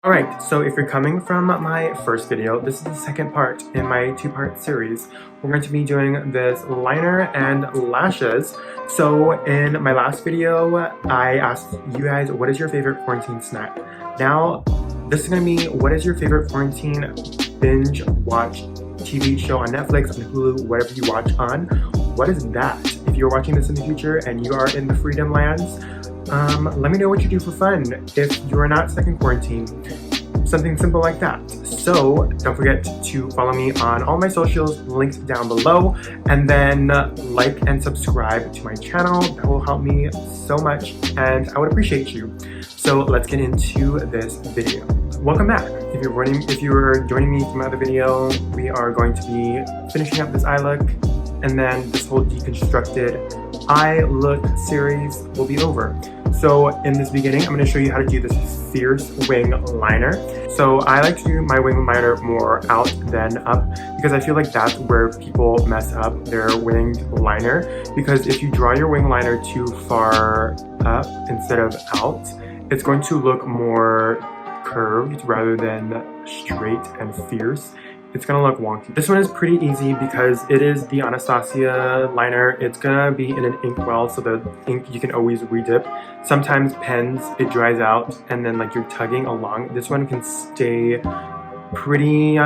Alright, so if you're coming from my first video, this is the second part in my two-part series. We're going to be doing this liner and lashes. So in my last video, I asked you guys, what is your favorite quarantine snack? Now, this is going to be, what is your favorite quarantine binge watch TV show on Netflix, on Hulu, whatever you watch on? What is that? If you're watching this in the future and you are in the freedom lands, let me know what you do for fun if you are not stuck in quarantine. Something simple like that. So don't forget to follow me on all my socials, linked down below, and then like and subscribe to my channel. That will help me so much and I would appreciate you. So let's get into this video. Welcome back. If you're joining me from my other video, we are going to be finishing up this eye look, and then this whole deconstructed eye look series will be over. So in this beginning, I'm going to show you how to do this fierce wing liner. So I like to do my wing liner more out than up because I feel like that's where people mess up their winged liner. Because if you draw your wing liner too far up instead of out, it's going to look more curved rather than straight and fierce. It's gonna look wonky. This one is pretty easy because it is the Anastasia liner. It's gonna be in an inkwell, so the ink you can always redip. Sometimes pens, it dries out and then like you're tugging along. This one can stay pretty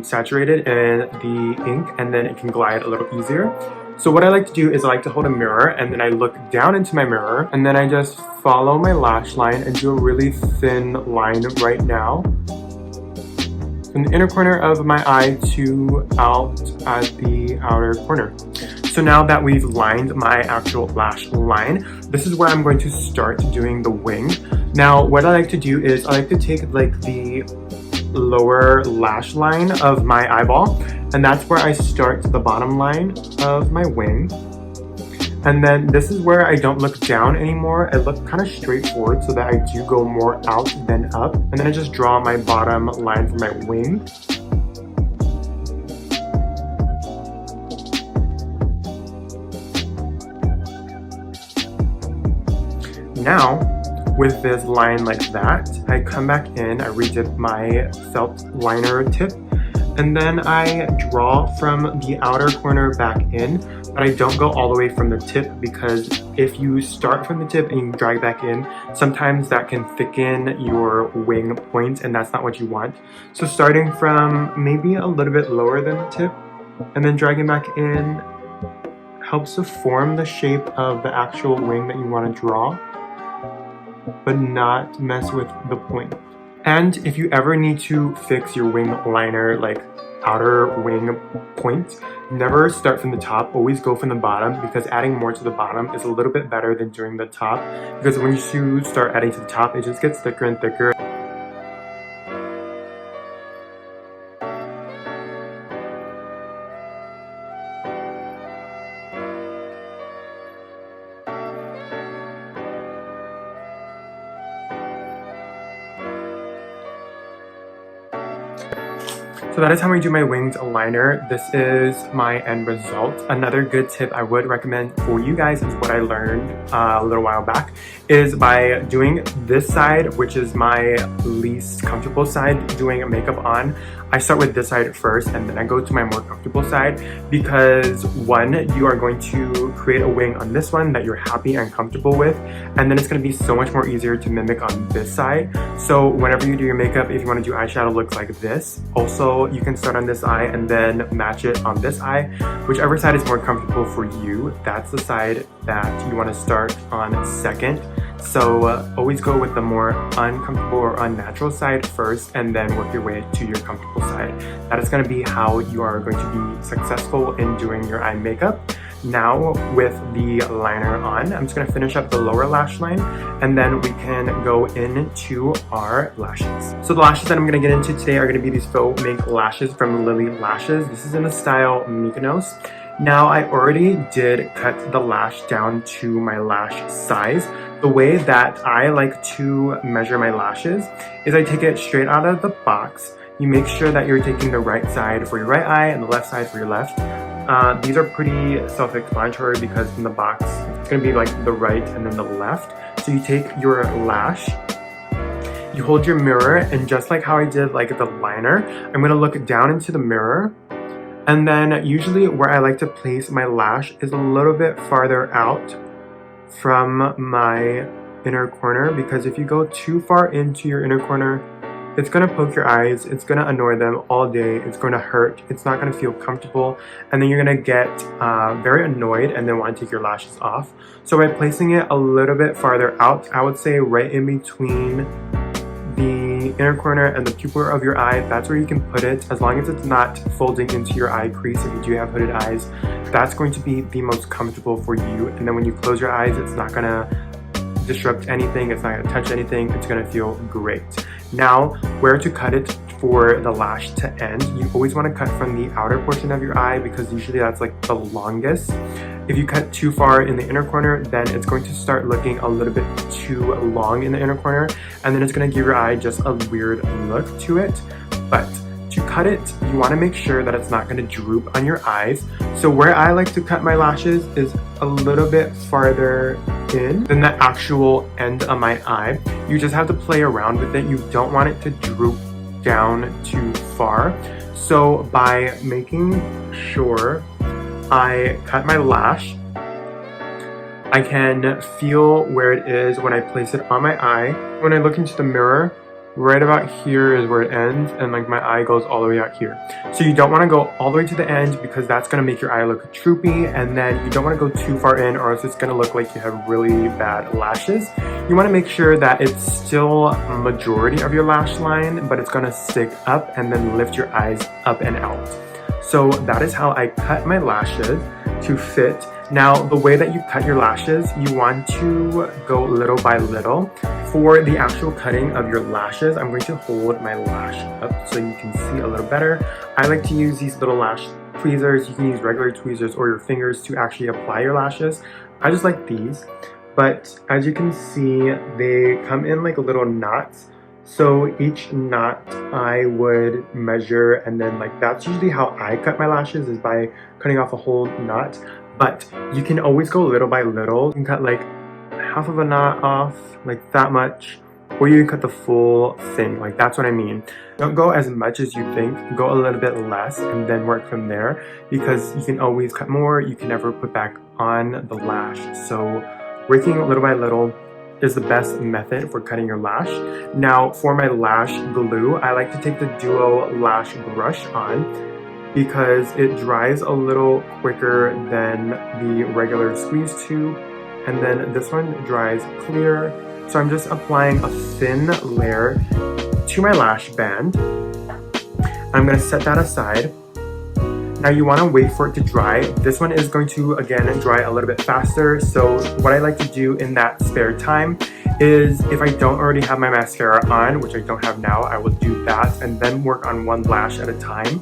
saturated in the ink and then it can glide a little easier. So what I like to do is I like to hold a mirror and then I look down into my mirror and then I just follow my lash line and do a really thin line right now, from the inner corner of my eye to out at the outer corner. So now that we've lined my actual lash line, this is where I'm going to start doing the wing. Now what I like to do is I like to take like the lower lash line of my eyeball, and that's where I start the bottom line of my wing. And then this is where I don't look down anymore. I look kind of straight forward so that I do go more out than up. And then I just draw my bottom line for my wing. Now, with this line like that, I come back in, I redip my felt liner tip, and then I draw from the outer corner back in, but I don't go all the way from the tip because if you start from the tip and you drag back in, sometimes that can thicken your wing point and that's not what you want. So starting from maybe a little bit lower than the tip and then dragging back in helps to form the shape of the actual wing that you want to draw, but not mess with the point. And if you ever need to fix your wing liner, like outer wing point, never start from the top, always go from the bottom, because adding more to the bottom is a little bit better than doing the top, because when you start adding to the top, it just gets thicker and thicker. So that is how I do my winged liner. This is my end result. Another good tip I would recommend for you guys is what I learned a little while back, is by doing this side, which is my least comfortable side, doing makeup on. I start with this side first and then I go to my more comfortable side because one, you are going to create a wing on this one that you're happy and comfortable with, and then it's going to be so much more easier to mimic on this side. So whenever you do your makeup, if you want to do eyeshadow looks like this, also you can start on this eye and then match it on this eye. Whichever side is more comfortable for you, that's the side that you want to start on second. So always go with the more uncomfortable or unnatural side first and then work your way to your comfortable side. That is going to be how you are going to be successful in doing your eye makeup. Now with the liner on, I'm just going to finish up the lower lash line and then we can go into our lashes. So the lashes that I'm going to get into today are going to be these faux mink lashes from Lily Lashes. This is in the style Mykonos. Now I already did cut the lash down to my lash size. The way that I like to measure my lashes is I take it straight out of the box. You make sure that you're taking the right side for your right eye and the left side for your left. These are pretty self-explanatory because in the box, it's gonna be like the right and then the left. So you take your lash, you hold your mirror, and just like how I did like the liner, I'm gonna look down into the mirror. And then usually where I like to place my lash is a little bit farther out from my inner corner, because if you go too far into your inner corner, it's gonna poke your eyes, it's gonna annoy them all day, it's gonna hurt, it's not gonna feel comfortable, and then you're gonna get very annoyed and then want to take your lashes off. So by placing it a little bit farther out, I would say right in between the inner corner and the pupil of your eye, that's where you can put it, as long as it's not folding into your eye crease. If you do have hooded eyes, that's going to be the most comfortable for you. And then when you close your eyes, it's not gonna disrupt anything, it's not gonna touch anything, it's gonna feel great. Now, where to cut it for the lash to end, you always want to cut from the outer portion of your eye, because usually that's like the longest. If you cut too far in the inner corner, then it's going to start looking a little bit too long in the inner corner, and then it's going to give your eye just a weird look to it. But to cut it, you want to make sure that it's not going to droop on your eyes. So where I like to cut my lashes is a little bit farther in than the actual end of my eye. You just have to play around with it. You don't want it to droop down too far. So by making sure I cut my lash, I can feel where it is when I place it on my eye. When I look into the mirror, right about here is where it ends, and like my eye goes all the way out here. So you don't want to go all the way to the end, because that's going to make your eye look droopy, and then you don't want to go too far in, or else it's going to look like you have really bad lashes. You want to make sure that it's still majority of your lash line, but it's going to stick up and then lift your eyes up and out. So that is how I cut my lashes to fit. Now, the way that you cut your lashes, you want to go little by little. For the actual cutting of your lashes, I'm going to hold my lash up so you can see a little better. I like to use these little lash tweezers. You can use regular tweezers or your fingers to actually apply your lashes. I just like these, but as you can see, they come in like little knots. So each knot I would measure, and then like that's usually how I cut my lashes, is by cutting off a whole knot. But you can always go little by little. You can cut like half of a knot off, like that much, or you can cut the full thing. Like that's what I mean. Don't go as much as you think, go a little bit less and then work from there, because you can always cut more, you can never put back on the lash. So working little by little is the best method for cutting your lash. Now for my lash glue, I like to take the Duo lash brush on, because it dries a little quicker than the regular squeeze tube, and then this one dries clear. So I'm just applying a thin layer to my lash band. I'm gonna set that aside. Now you wanna wait for it to dry. This one is going to, again, dry a little bit faster. So what I like to do in that spare time is, if I don't already have my mascara on, which I don't have now, I will do that and then work on one lash at a time.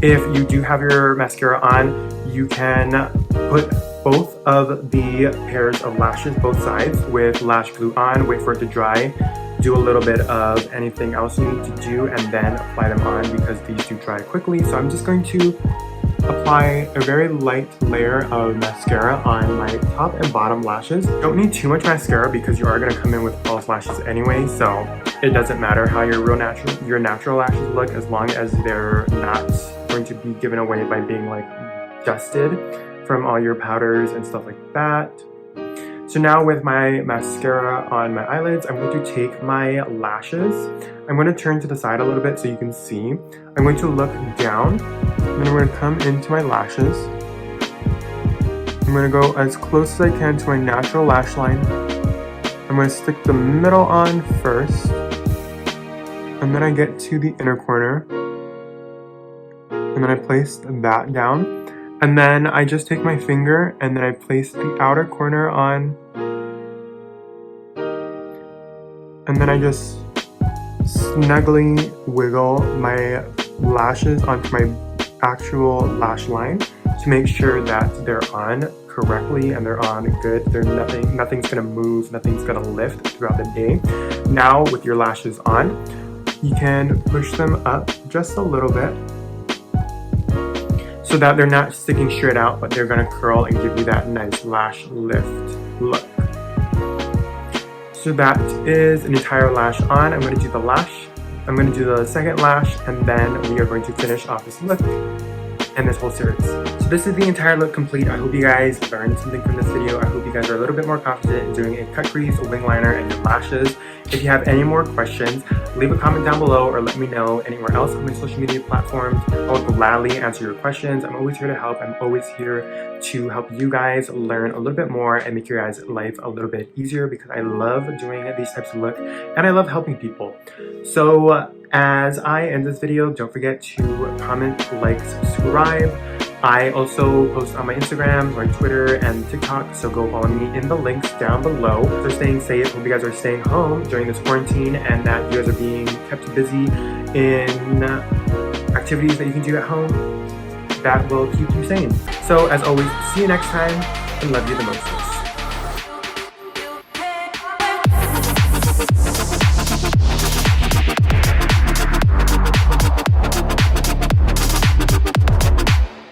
If you do have your mascara on, you can put both of the pairs of lashes, both sides, with lash glue on, wait for it to dry, do a little bit of anything else you need to do, and then apply them on, because these do dry quickly. So I'm just going to apply a very light layer of mascara on my top and bottom lashes. Don't need too much mascara, because you are going to come in with false lashes anyway, so it doesn't matter how your natural lashes look, as long as they're not going to be given away by being like dusted from all your powders and stuff like that. So now with my mascara on my eyelids, I'm going to take my lashes. I'm going to turn to the side a little bit so you can see. I'm going to look down, and I'm going to come into my lashes. I'm going to go as close as I can to my natural lash line. I'm going to stick the middle on first, and then I get to the inner corner, and then I place that down. And then I just take my finger and then I place the outer corner on, and then I just snugly wiggle my lashes onto my actual lash line to make sure that they're on correctly and they're on good. Nothing's gonna move, nothing's gonna lift throughout the day. Now with your lashes on, you can push them up just a little bit, so that they're not sticking straight out, but they're gonna curl and give you that nice lash lift look. So that is an entire lash on. I'm going to do the lash, I'm going to do the second lash, and then we are going to finish off this look and this whole series. So this is the entire look complete. I hope you guys learned something from this video. I hope you guys are a little bit more confident in doing a cut crease, a wing liner, and your lashes. If you have any more questions, leave a comment down below or let me know anywhere else on my social media platforms. I will gladly answer your questions. I'm always here to help. I'm always here to help you guys learn a little bit more and make your guys' life a little bit easier, because I love doing these types of looks and I love helping people. So as I end this video, don't forget to comment, like, subscribe. I also post on my Instagram, my Twitter, and TikTok, so go follow me in the links down below. So staying safe, hope you guys are staying home during this quarantine and that you guys are being kept busy in activities that you can do at home that will keep you sane. So as always, see you next time, and love you the most.